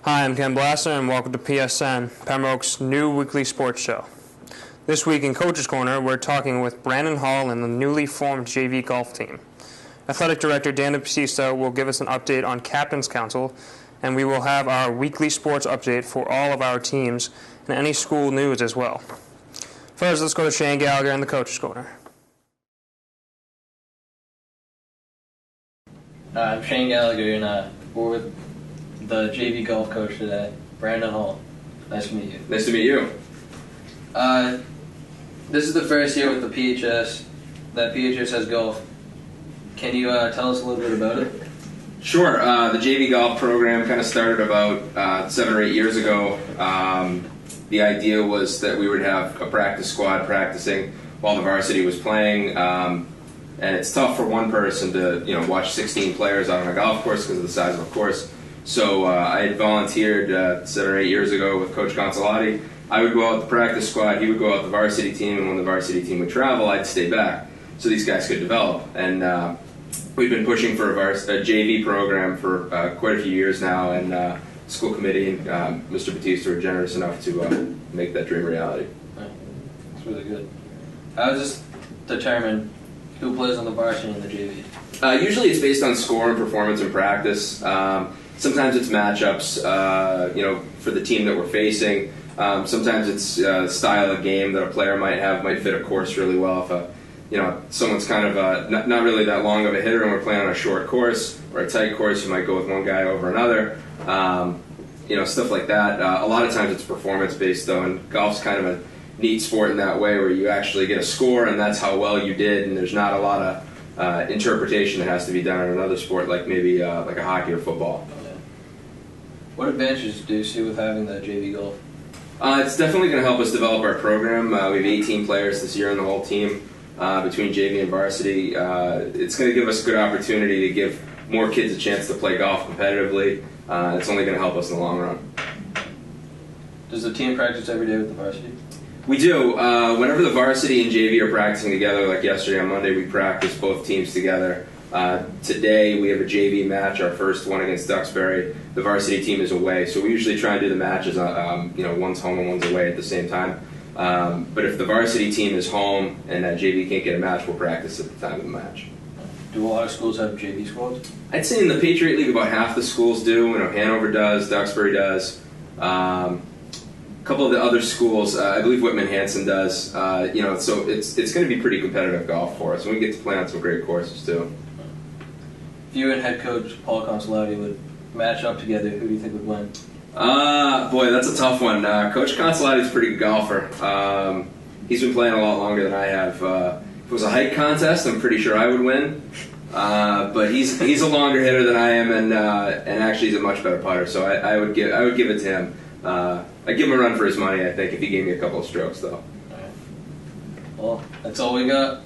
Hi, I'm Ken Blasser, and welcome to PSN, Pembroke's new weekly sports show. This week in Coach's Corner, we're talking with Brandon Hall and the newly formed JV golf team. Athletic Director Dana Batista will give us an update on Captain's Council, and we will have our weekly sports update for all of our teams and any school news as well. First, let's go to Shane Gallagher in the Coach's Corner. I'm Shane Gallagher, and we're with the JV golf coach today, Brandon Hall. Nice to meet you. Nice to meet you. This is the first year with the PHS, that PHS has golf. Can you tell us a little bit about it? Sure. The JV golf program kind of started about 7 or 8 years ago. The idea was that we would have a practice squad practicing while the varsity was playing. And it's tough for one person to watch 16 players out on a golf course because of the size of the course. So I had volunteered 7 or 8 years ago with Coach Consolati. I would go out with the practice squad, he would go out with the varsity team, and when the varsity team would travel, I'd stay back so these guys could develop. And we've been pushing for a JV program for quite a few years now, and school committee and Mr. Batista were generous enough to make that dream reality. That's really good. How does this determine who plays on the varsity and the JV? Usually it's based on score and performance in practice. Sometimes it's matchups, for the team that we're facing. Sometimes it's style of game that a player might fit a course really well. If someone's kind of not really that long of a hitter and we're playing on a short course or a tight course, you might go with one guy over another. Stuff like that. A lot of times it's performance based though, and golf's kind of a neat sport in that way where you actually get a score and that's how well you did, and there's not a lot of interpretation that has to be done in another sport like maybe like a hockey or football. What advantages do you see with having the JV golf? It's definitely going to help us develop our program. We have 18 players this year on the whole team between JV and varsity. It's going to give us a good opportunity to give more kids a chance to play golf competitively. It's only going to help us in the long run. Does the team practice every day with the varsity? We do. Whenever the varsity and JV are practicing together, like yesterday on Monday, we practice both teams together. Today we have a JV match, our first one against Duxbury. The varsity team is away, so we usually try and do the matches, one's home and one's away at the same time. But if the varsity team is home and that JV can't get a match, we'll practice at the time of the match. Do a lot of schools have JV squads? I'd say in the Patriot League about half the schools do. Hanover does, Duxbury does. A couple of the other schools, I believe Whitman-Hanson does. So it's going to be pretty competitive golf for us, and we get to play on some great courses too. If you and head coach Paul Consolati would match up together, who do you think would win? Boy, that's a tough one. Coach Consolati's a pretty good golfer. He's been playing a lot longer than I have. If it was a height contest, I'm pretty sure I would win. But he's a longer hitter than I am, and actually he's a much better putter. So I would give it to him. I'd give him a run for his money, I think, if he gave me a couple of strokes, though. All right. Well, that's all we got.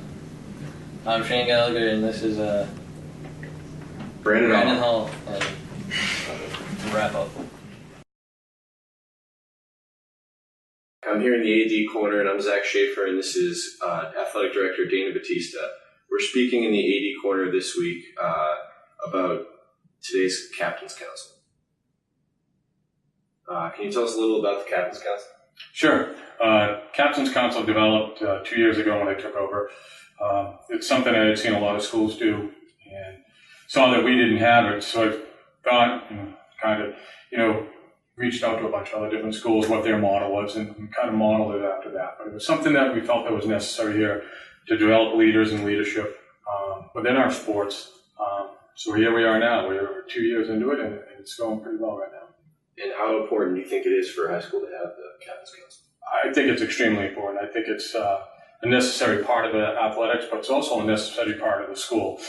I'm Shane Gallagher, and this is Brandon Hall. And to wrap up. I'm here in the AD corner, and I'm Zach Schaefer, and this is Athletic Director Dana Batista. We're speaking in the AD corner this week about today's Captain's Council. Can you tell us a little about the Captain's Council? Sure. Captain's Council developed 2 years ago when I took over. It's something I had seen a lot of schools do and saw that we didn't have it. So I thought and kind of, reached out to a bunch of other different schools what their model was and kind of modeled it after that. But it was something that we felt that was necessary here to develop leaders and leadership within our sports. So here we are now. We're 2 years into it, and it's going pretty well right now. And how important do you think it is for high school to have the Captain's Council? I think it's extremely important. I think it's a necessary part of the athletics, but it's also a necessary part of the school.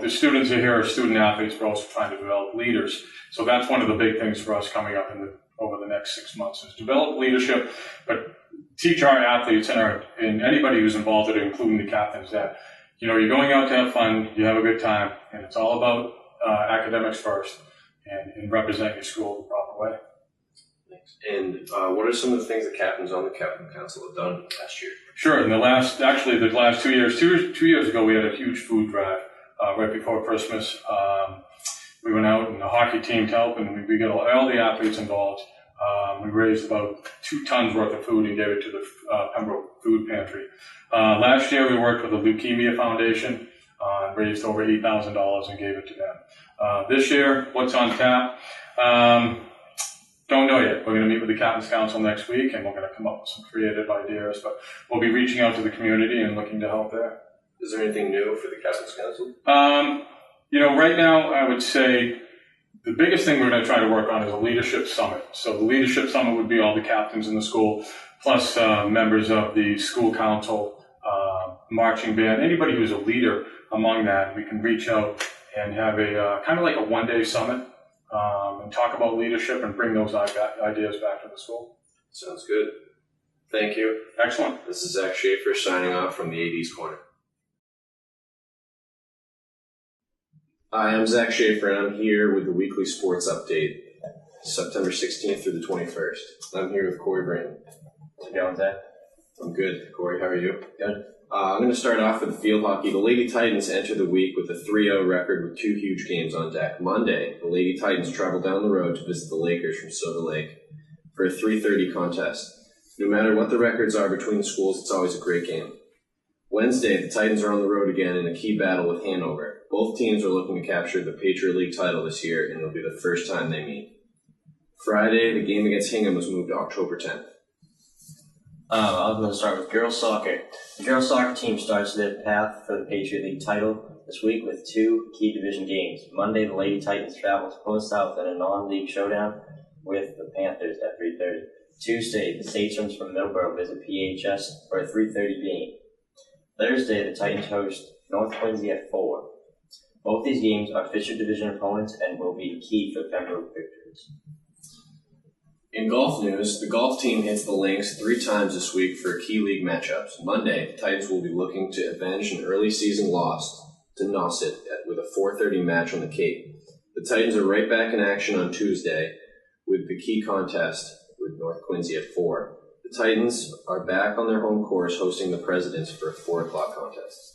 The students here are student athletes, but also trying to develop leaders. So that's one of the big things for us coming up over the next 6 months is develop leadership, but teach our athletes and anybody who's involved in it, including the captains, that you're going out to have fun, you have a good time, and it's all about academics first and represent your school the proper way. Thanks. And what are some of the things the captains on the Captain Council have done last year? Sure. In the last 2 years, 2 years ago, we had a huge food drive right before Christmas. we went out and the hockey team helped, and we got all the athletes involved. We raised about 2 tons worth of food and gave it to the Pembroke Food Pantry. Last year we worked with the Leukemia Foundation and raised over $8,000 and gave it to them. This year, what's on tap? Don't know yet. We're going to meet with the Captain's Council next week, and we're going to come up with some creative ideas, but we'll be reaching out to the community and looking to help there. Is there anything new for the Captain's Council? Right now I would say the biggest thing we're going to try to work on is a leadership summit. So the leadership summit would be all the captains in the school, plus members of the school council, marching band, anybody who's a leader among that. We can reach out and have a kind of like a one-day summit and talk about leadership and bring those ideas back to the school. Sounds good. Thank you. Excellent. This is Zach Schaefer signing off from the AD's Corner. Hi, I'm Zach Schaefer, and I'm here with the weekly sports update, September 16th through the 21st. I'm here with Corey Brandon. How's it going, Zach? I'm good. Corey, how are you? Good. I'm going to start off with the field hockey. The Lady Titans enter the week with a 3-0 record with 2 huge games on deck. Monday, the Lady Titans travel down the road to visit the Lakers from Silver Lake for a 3:30 contest. No matter what the records are between the schools, it's always a great game. Wednesday, the Titans are on the road again in a key battle with Hanover. Both teams are looking to capture the Patriot League title this year, and it'll be the first time they meet. Friday, the game against Hingham was moved to October 10th. I'm going to start with girls soccer. The girls soccer team starts their path for the Patriot League title this week with 2 key division games. Monday, the Lady Titans travel to Plymouth South in a non-league showdown with the Panthers at 3:30. Tuesday, the Sachems from Middleborough visit PHS for a 3:30 game. Thursday, the Titans host North Quincy at 4. Both these games are Fisher Division opponents and will be key for Pembroke victories. In golf news, the golf team hits the links 3 times this week for key league matchups. Monday, the Titans will be looking to avenge an early season loss to Nauset with a 4:30 match on the Cape. The Titans are right back in action on Tuesday with the key contest with North Quincy at 4. The Titans are back on their home course hosting the Presidents for a 4 o'clock contest.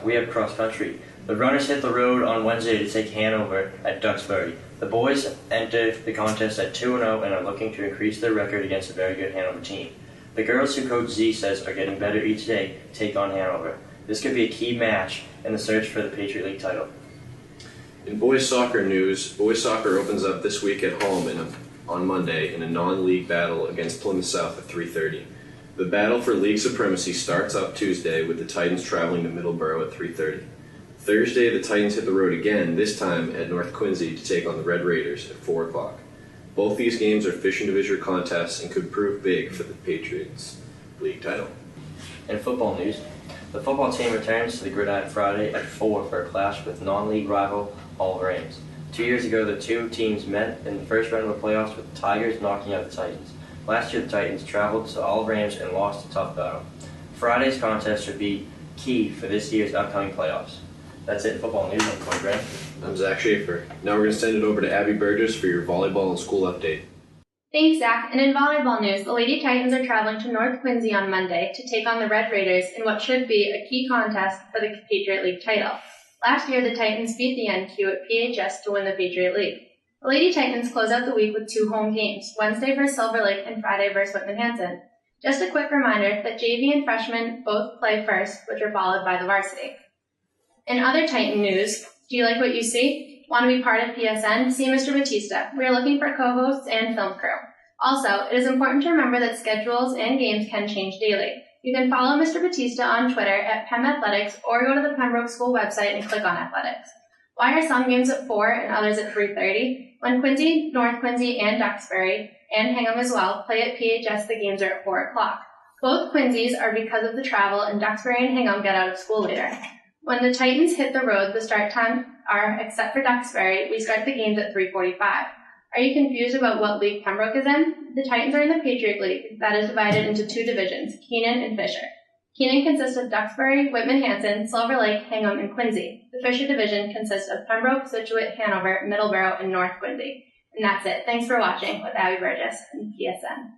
We have cross country. The runners hit the road on Wednesday to take Hanover at Duxbury. The boys enter the contest at 2-0 and are looking to increase their record against a very good Hanover team. The girls, who Coach Z says are getting better each day, take on Hanover. This could be a key match in the search for the Patriot League title. In boys soccer news, boys soccer opens up this week at home on Monday in a non-league battle against Plymouth South at 3:30. The battle for league supremacy starts up Tuesday with the Titans traveling to Middleborough at 3:30. Thursday, the Titans hit the road again, this time at North Quincy to take on the Red Raiders at 4 o'clock. Both these games are Fisher Division contests and could prove big for the Patriots League title. In football news, the football team returns to the Gridiron Friday at 4 for a clash with non-league rival All Rams. 2 years ago, the 2 teams met in the first round of the playoffs with the Tigers knocking out the Titans. Last year, the Titans traveled to All Rams and lost a tough battle. Friday's contest should be key for this year's upcoming playoffs. That's it in football news. I'm Corey Grant. I'm Zach Schaefer. Now we're going to send it over to Abby Burgess for your volleyball and school update. Thanks, Zach. And in volleyball news, the Lady Titans are traveling to North Quincy on Monday to take on the Red Raiders in what should be a key contest for the Patriot League title. Last year, the Titans beat the NQ at PHS to win the Patriot League. The Lady Titans close out the week with 2 home games, Wednesday versus Silver Lake and Friday versus Whitman-Hanson. Just a quick reminder that JV and freshmen both play first, which are followed by the varsity. In other Titan news, do you like what you see? Want to be part of PSN? See Mr. Batista. We are looking for co-hosts and film crew. Also, it is important to remember that schedules and games can change daily. You can follow Mr. Batista on Twitter at Pem Athletics or go to the Pembroke School website and click on Athletics. Why are some games at 4 and others at 3:30? When Quincy, North Quincy, and Duxbury, and Hingham as well, play at PHS, the games are at 4 o'clock. Both Quincy's are because of the travel, and Duxbury and Hingham get out of school later. When the Titans hit the road, the start times are, except for Duxbury, we start the games at 3:45. Are you confused about what league Pembroke is in? The Titans are in the Patriot League that is divided into 2 divisions, Keenan and Fisher. Keenan consists of Duxbury, Whitman-Hanson, Silver Lake, Hingham, and Quincy. The Fisher division consists of Pembroke, Scituate, Hanover, Middleborough, and North Quincy. And that's it. Thanks for watching with Abby Burgess and PSN.